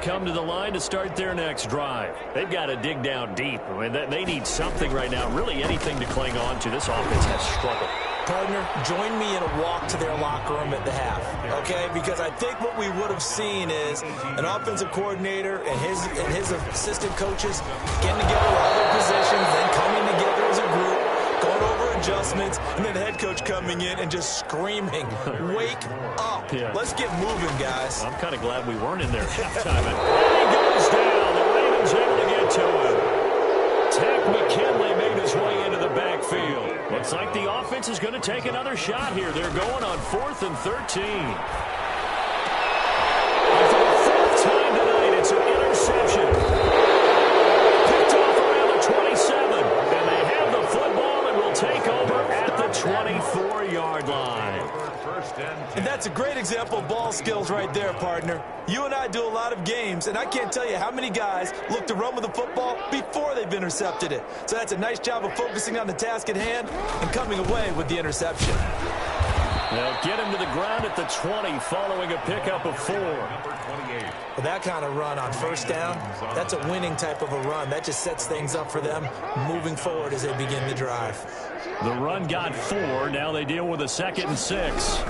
come to the line to start their next drive. They've got to dig down deep. I mean, they need something right now, really anything to cling on to. This offense has struggled. Partner, join me in a walk to their locker room at the half, okay? Because I think what we would have seen is an offensive coordinator and his assistant coaches getting together all their positions, then coming together as a group, going over adjustments, and then the head coach coming in and just screaming, wake up. Yeah. Let's get moving, guys. I'm kind of glad we weren't in there at halftime. And he goes down. The Ravens able to get to him. Tech McKinley made his way into the backfield. Looks like the offense is going to take another shot here. They're going on 4th and 13. And for the 4th time tonight, it's an interception. Picked off around the 27. And they have the football and will take over at the 24-yard line. And that's a great example of ball skills right there, partner. You and I do a lot of games, and I can't tell you how many guys look to run with the football before they've intercepted it. So that's a nice job of focusing on the task at hand and coming away with the interception. They'll get him to the ground at the 20 following a pickup of 4. With that kind of run on first down, that's a winning type of a run. That just sets things up for them moving forward as they begin the drive. The run got 4. Now they deal with a 2nd and 6.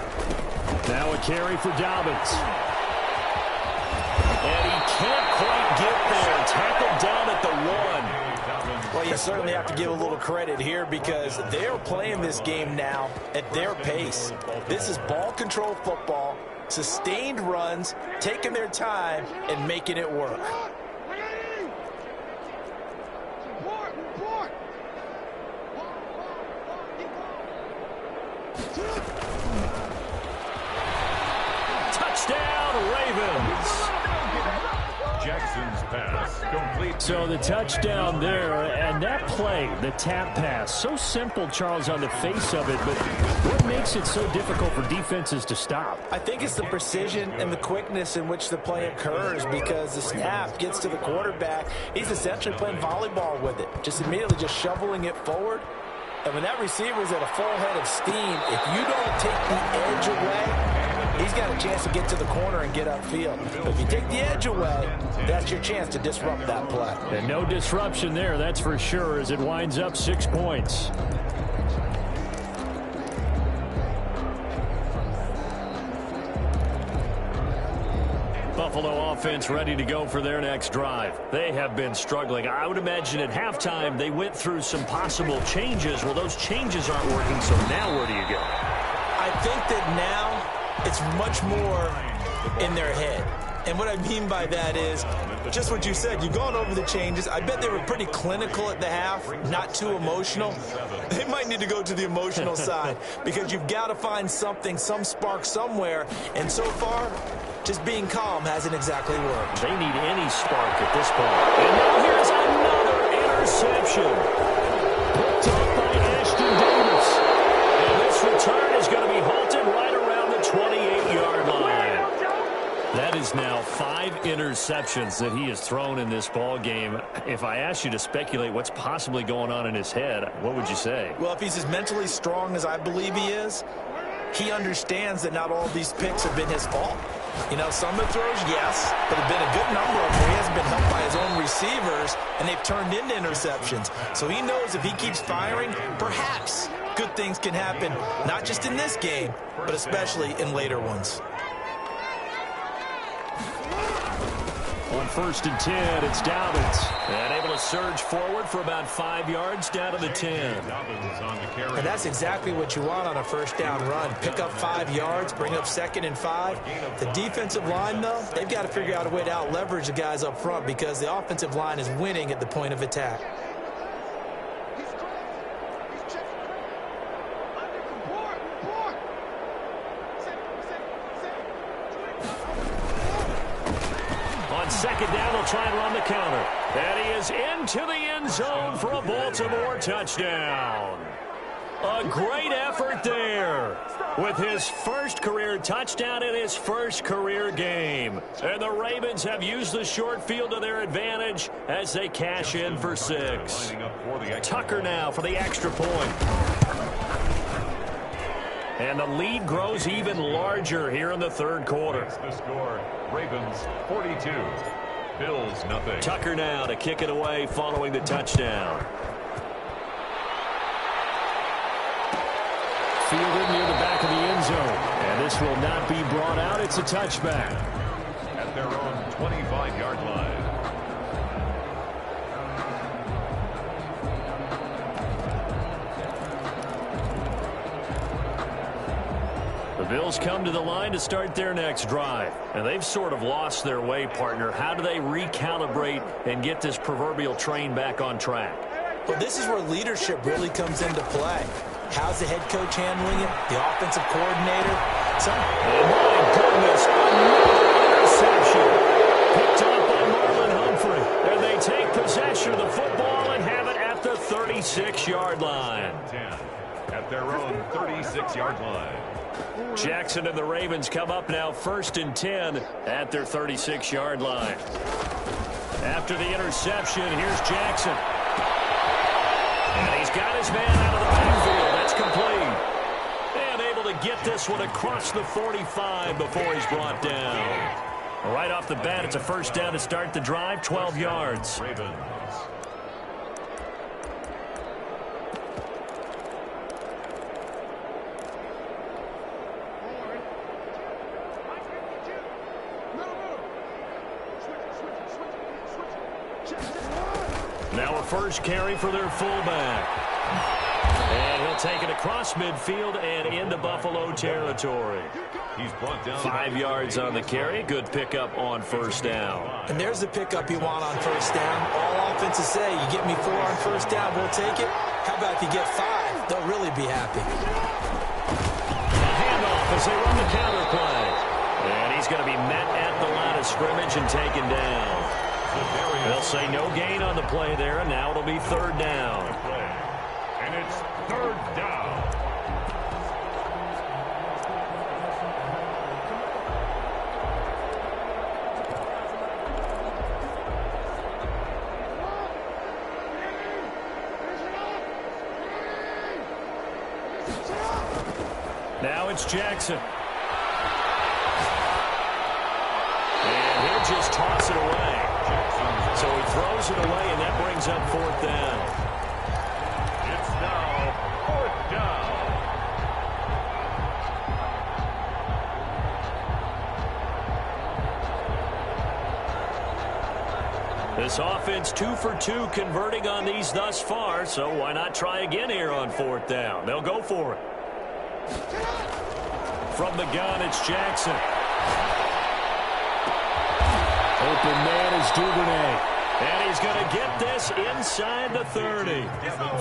Now a carry for Dobbins. And he can't quite get there. Tackled down at the 1. Well, you certainly have to give a little credit here because they're playing this game now at their pace. This is ball control football, sustained runs, taking their time and making it work. Touchdown, Ravens. Jackson's pass complete. So the touchdown there, and that play, the tap pass, so simple, Charles, on the face of it, but what makes it so difficult for defenses to stop? I think it's the precision and the quickness in which the play occurs because the snap gets to the quarterback. He's essentially playing volleyball with it, just immediately just shoveling it forward. And when that receiver's at a full head of steam, if you don't take the edge away, he's got a chance to get to the corner and get upfield. But if you take the edge away, that's your chance to disrupt that play. And no disruption there, that's for sure, as it winds up 6 points. Buffalo offense ready to go for their next drive. They have been struggling. I would imagine at halftime they went through some possible changes. Well, those changes aren't working, so now where do you go? I think that now it's much more in their head. And what I mean by that is just what you said. You've gone over the changes. I bet they were pretty clinical at the half, not too emotional. They might need to go to the emotional side because you've got to find something, some spark somewhere. And so far, just being calm hasn't exactly worked. They need any spark at this point. And now here's another interception. Picked up by Ashton Davis. And this return is going to be halted right around the 28-yard line. That is now 5 interceptions that he has thrown in this ball game. If I asked you to speculate what's possibly going on in his head, what would you say? Well, if he's as mentally strong as I believe he is, he understands that not all of these picks have been his fault. You know, some of the throws, yes, but there have been a good number of them where he hasn't been helped by his own receivers, and they've turned into interceptions. So he knows if he keeps firing, perhaps good things can happen, not just in this game, but especially in later ones. On 1st and 10, it's Dobbins. And able to surge forward for about 5 yards down to the 10. And that's exactly what you want on a first down run. Pick up 5 yards, bring up 2nd and 5. The defensive line, though, they've got to figure out a way to out-leverage the guys up front because the offensive line is winning at the point of attack. On 2nd down, they'll try and run the counter. And he is into the end zone for a Baltimore touchdown. A great effort there with his first career touchdown in his first career game. And the Ravens have used the short field to their advantage as they cash in for 6. Tucker now for the extra point. And the lead grows even larger here in the third quarter. The score, Ravens 42, Bills nothing. Tucker now to kick it away following the touchdown. Fielded near the back of the end zone. And this will not be brought out. It's a touchback. At their own 25-yard line. The Bills come to the line to start their next drive. And they've sort of lost their way, partner. How do they recalibrate and get this proverbial train back on track? Well, this is where leadership really comes into play. How's the head coach handling it? The offensive coordinator? Oh, my goodness. Another interception. Picked up by Marlon Humphrey. And they take possession of the football and have it at the 36-yard line. 10 at their own 36-yard line. Jackson and the Ravens come up now 1st and 10 at their 36-yard line. After the interception, here's Jackson. And he's got his man out of the backfield. That's complete. And able to get this one across the 45 before he's brought down. Right off the bat, it's a first down to start the drive, 12 yards. Ravens. Now a first carry for their fullback. And he'll take it across midfield and into Buffalo territory. He's brought down 5 yards on the carry. Good pickup on first down. And there's the pickup you want on first down. All offenses say, you get me 4 on first down, we'll take it. How about if you get 5? They'll really be happy. A handoff as they run the counter play. And he's going to be met at the line of scrimmage and taken down. They'll say no gain on the play there, and now it'll be 3rd down. And it's 3rd down. Now it's Jackson. And he'll just toss it away. So he throws it away, and that brings up 4th down. It's now 4th down. This offense 2 for 2 converting on these thus far, so why not try again here on 4th down? They'll go for it. From the gun, it's Jackson. Open man is Duvernay. And he's going to get this inside the 30.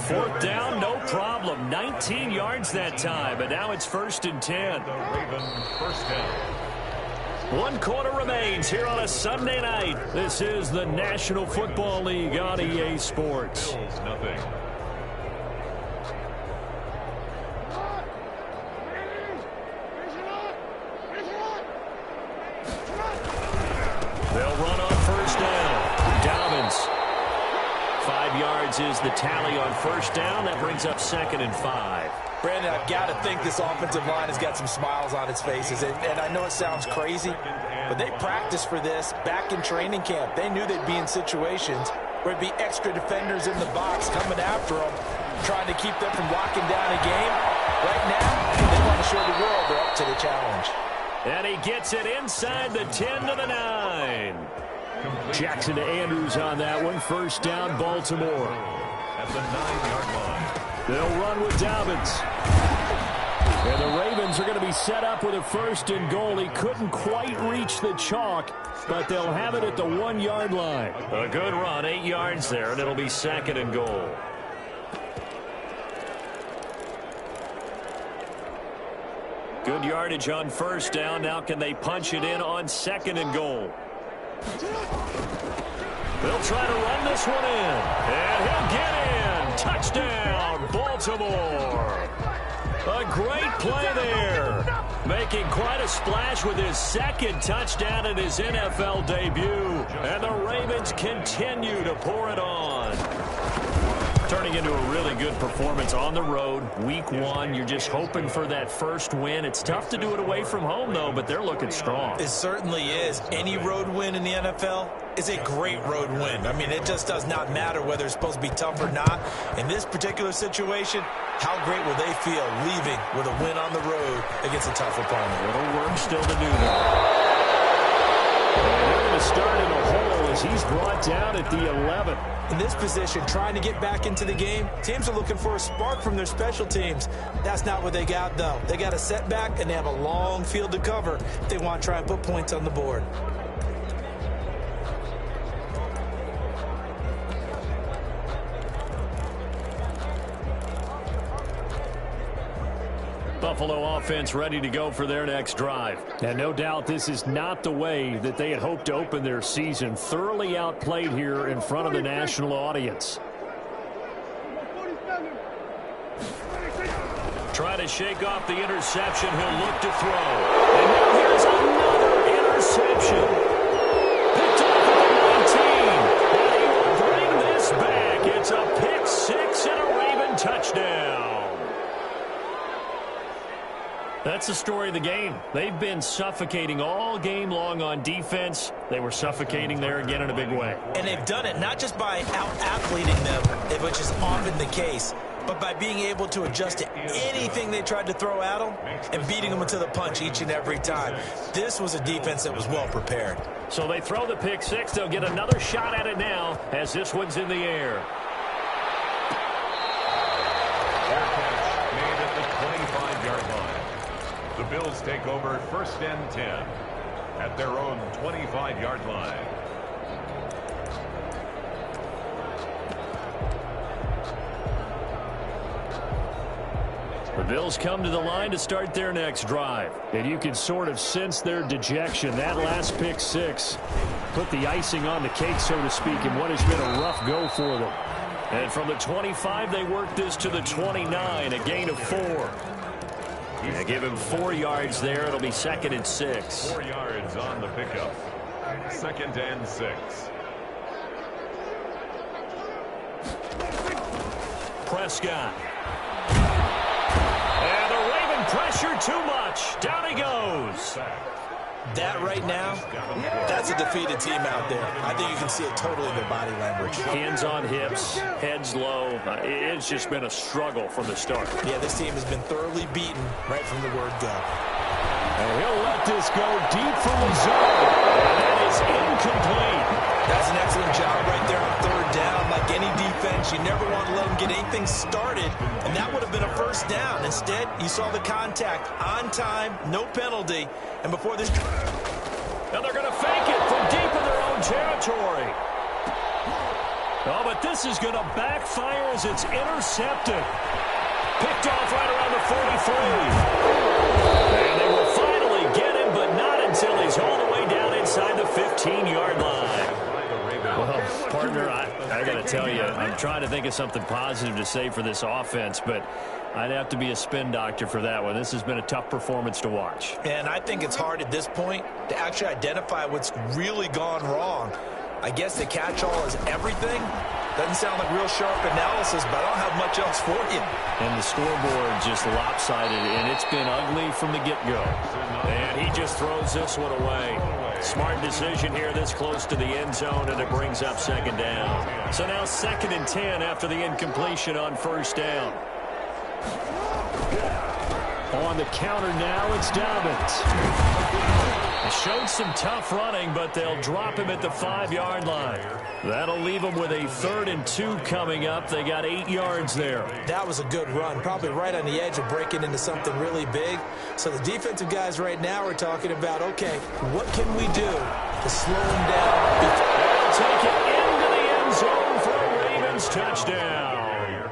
4th down, no problem. 19 yards that time, but now it's 1st and 10. The Ravens first down. 1 quarter remains here on a Sunday night. This is the National Football League on EA Sports. Bills nothing. They'll run on first down. Dobbins. 5 yards is the tally on first down. That brings up 2nd and 5. Brandon, I've got to think this offensive line has got some smiles on its faces. And I know it sounds crazy, but they practiced for this back in training camp. They knew they'd be in situations where it'd be extra defenders in the box coming after them, trying to keep them from locking down a game. Right now, they want to show the world they're up to the challenge. And he gets it inside the 10 to the 9. Jackson to Andrews on that one. First down, Baltimore. At the 9-yard line. They'll run with Dobbins. And the Ravens are going to be set up with a 1st and goal. He couldn't quite reach the chalk, but they'll have it at the 1-yard line. A good run, 8 yards there, and it'll be 2nd and goal. Good yardage on first down. Now can they punch it in on 2nd and goal? They'll try to run this one in. And he'll get in. Touchdown, Baltimore. A great play there. Making quite a splash with his 2nd touchdown in his NFL debut. And the Ravens continue to pour it on. Turning into a really good performance on the road. Week 1, you're just hoping for that first win. It's tough to do it away from home, though, but they're looking strong. It certainly is. Any road win in the NFL, is a great road win. I mean, it just does not matter whether it's supposed to be tough or not. In this particular situation, how great will they feel leaving with a win on the road against a tough opponent? Little work still to do there. And they're going to start in a hole as he's brought down at the 11. In this position, trying to get back into the game, teams are looking for a spark from their special teams. That's not what they got, though. They got a setback, and they have a long field to cover if they want to try and put points on the board. Buffalo offense ready to go for their next drive. And no doubt this is not the way that they had hoped to open their season. Thoroughly outplayed here in front of the national audience. Try to shake off the interception. He'll look to throw. And now here's another interception. Picked off at the 19. And he will bring this back. It's a pick six and a Raven touchdown. That's the story of the game. They've been suffocating all game long on defense. They were suffocating there again in a big way. And they've done it not just by out-athleting them, which is often the case, but by being able to adjust to anything they tried to throw at them and beating them to the punch each and every time. This was a defense that was well prepared. So they throw the pick six. They'll get another shot at it now as this one's in the air. Made at the 25-yard line. The Bills take over 1st and 10 at their own 25-yard line. The Bills come to the line to start their next drive. And you can sort of sense their dejection. That last pick six put the icing on the cake, so to speak, in what has been a rough go for them. And from the 25, they work this to the 29, a gain of 4. Yeah, give him 4 yards there. It'll be 2nd and 6. 4 yards on the pickup. 2nd and 6. Prescott. And the Raven pressure too much. Down he goes. That right now, that's a defeated team out there. I think you can see it totally in their body language. Hands on hips, heads low. It's just been a struggle from the start. Yeah, this team has been thoroughly beaten right from the word go. And he'll let this go deep from the zone. And that is incomplete. That's an excellent job right there on 3rd down. Like any defense, you never want to let them get anything started, and that would have been a 1st down. Instead, you saw the contact on time, no penalty, and before this... Now they're going to fake it from deep in their own territory. Oh, but this is going to backfire as it's intercepted. Picked off right around the 43. And they will finally get him, but not until he's all the way down inside the 15-yard line. Well, partner, I got to tell you, I'm trying to think of something positive to say for this offense, but I'd have to be a spin doctor for that one. This has been a tough performance to watch. And I think it's hard at this point to actually identify what's really gone wrong. I guess the catch-all is everything. Doesn't sound like real sharp analysis, but I don't have much else for you. And the scoreboard just lopsided, and it's been ugly from the get-go. And he just throws this one away. Smart decision here this close to the end zone, and it brings up 2nd down. So now 2nd and 10 after the incompletion on 1st down. On the counter now, it's Dobbins. Showed some tough running, but they'll drop him at the 5-yard line. That'll leave them with a 3rd and 2 coming up. They got 8 yards there. That was a good run, probably right on the edge of breaking into something really big. So the defensive guys right now are talking about, okay, what can we do to slow him down? They'll take it into the end zone for a Ravens touchdown.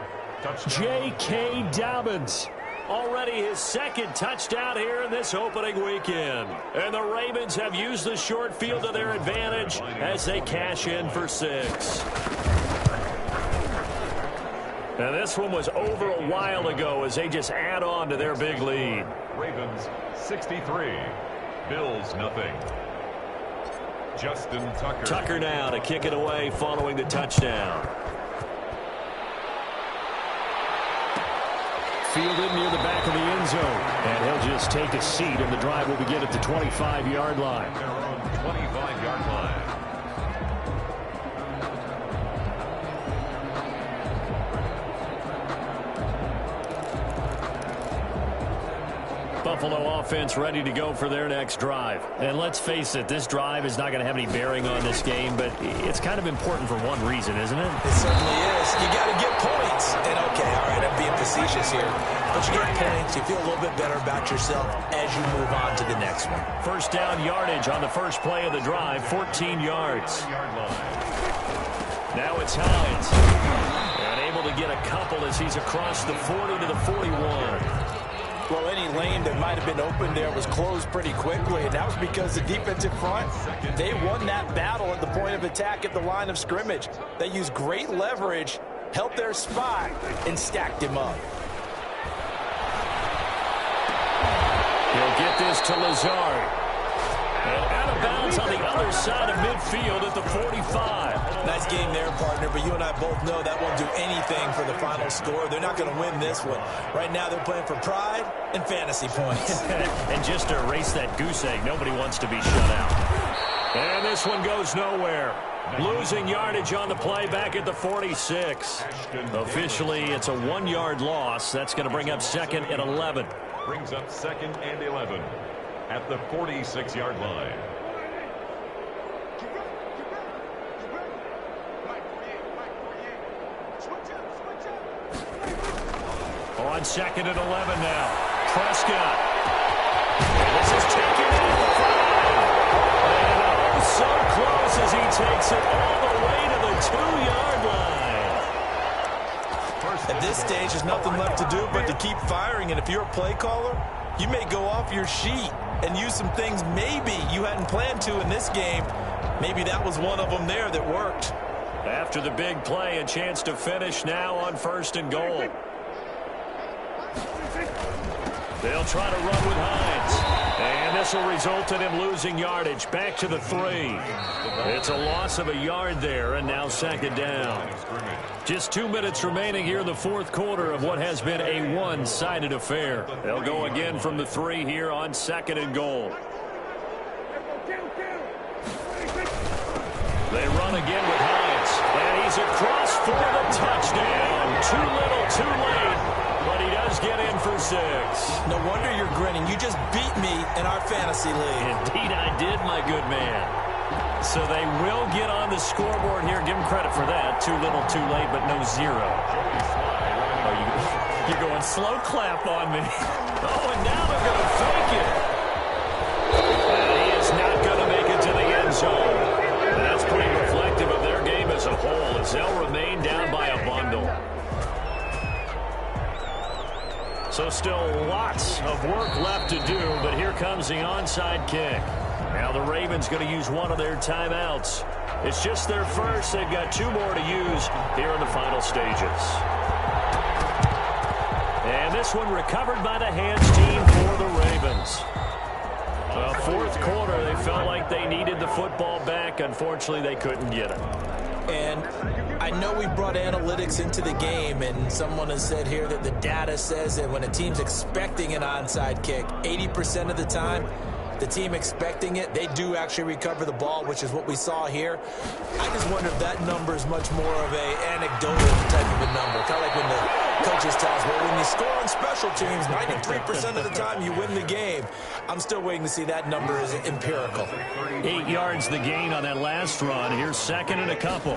J.K. Dobbins. Already his 2nd touchdown here in this opening weekend. And the Ravens have used the short field to their advantage as they cash in for 6. And this one was over a while ago as they just add on to their big lead. Ravens 63, Bills nothing. Justin Tucker. Tucker now to kick it away following the touchdown. Fielded near the back of the end zone. And he'll just take a seat, and the drive will begin at the 25-yard line. Their own 25-yard line. Buffalo offense ready to go for their next drive. And let's face it, this drive is not going to have any bearing on this game, but it's kind of important for one reason, isn't it? It certainly is. You got to get points. And okay, all right, I'm being facetious here. But you get points, you feel a little bit better about yourself as you move on to the next one. First down yardage on the first play of the drive, 14 yards. Now it's Hines. And able to get a couple as he's across the 40 to the 41. Well, any lane that might have been open there was closed pretty quickly, and that was because the defensive front, they won that battle at the point of attack at the line of scrimmage. They used great leverage, held their spot, and stacked him up. He'll get this to Lazard. And out of bounds on the other side of midfield at the 45. Nice game there, partner, but you and I both know that won't do anything for the final score. They're not going to win this one. Right now they're playing for pride and fantasy points. And just to erase that goose egg, nobody wants to be shut out. And this one goes nowhere. Losing yardage on the play back at the 46. Officially, it's a 1-yard loss. That's going to bring up second and 11. Brings up second and 11 at the 46-yard line. On second and 11 now. Prescott. This is taken at the 5. And oh, so close as he takes it all the way to the 2-yard line. At this stage, there's nothing left to do but to keep firing. And if you're a play caller, you may go off your sheet and use some things maybe you hadn't planned to in this game. Maybe that was one of them there that worked. After the big play, a chance to finish now on first and goal. They'll try to run with Hines. And this will result in him losing yardage back to the 3. It's a loss of a yard there, and now second down. Just 2 minutes remaining here in the fourth quarter of what has been a one-sided affair. They'll go again from the 3 here on second and goal. They run again with Hines. And he's across for the touchdown. Too little, too late. But he does get in for 6. No wonder you're grinning. You just beat me in our fantasy league. Indeed I did, my good man. So they will get on the scoreboard here. Give them credit for that. Too little, too late, but no 0. Oh, you're going slow clap on me. Oh, and now they're going to fake it. And he is not going to make it to the end zone. And that's pretty reflective of their game as a whole, as they'll remain down by a bundle. So still lots of work left to do, but here comes the onside kick. Now the Ravens going to use one of their timeouts. It's just their first. They've got 2 more to use here in the final stages. And this one recovered by the hands team for the Ravens. Fourth quarter, they felt like they needed the football back. Unfortunately, they couldn't get it. And I know we brought analytics into the game, and someone has said here that the data says that when a team's expecting an onside kick, 80% of the time, the team expecting it, they do actually recover the ball, which is what we saw here. I just wonder if that number is much more of a anecdotal type of a number. Kind of like when the coaches tell us, well, when you score on special teams, 93% of the time you win the game. I'm still waiting to see that number is empirical. 8 yards the gain on that last run. Here's second and a couple.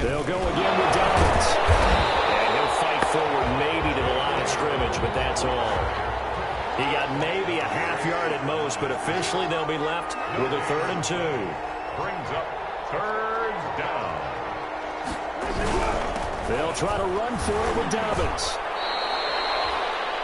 They'll go again with Dobbins. And he'll fight forward maybe to the line of scrimmage, but that's all. He got maybe a half yard at most, but officially they'll be left with a 3rd and 2. Brings up 3rd down. They'll try to run for it with Dobbins.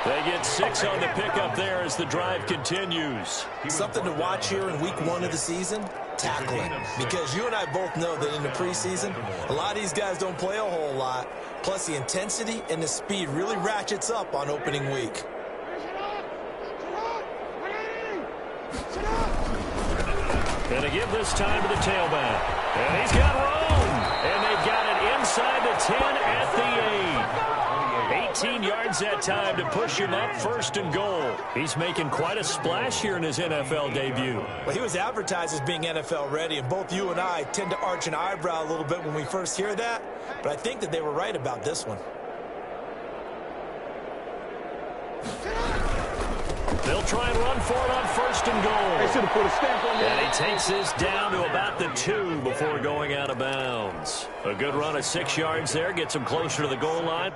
They get 6 on the pickup there as the drive continues. Something to watch here in week 1 of the season, tackling. Because you and I both know that in the preseason, a lot of these guys don't play a whole lot. Plus the intensity and the speed really ratchets up on opening week. And to give this time to the tailback. And he's got room. And they've got it inside the 10 at the 8. 18 yards that time to push him up 1st and goal. He's making quite a splash here in his NFL debut. Well, he was advertised as being NFL ready, and both you and I tend to arch an eyebrow a little bit when we first hear that. But I think that they were right about this one. They'll try and run for it on first and goal. They should have put a stamp on that. And he takes this down to about the 2 before going out of bounds. A good run of 6 yards there, gets him closer to the goal line.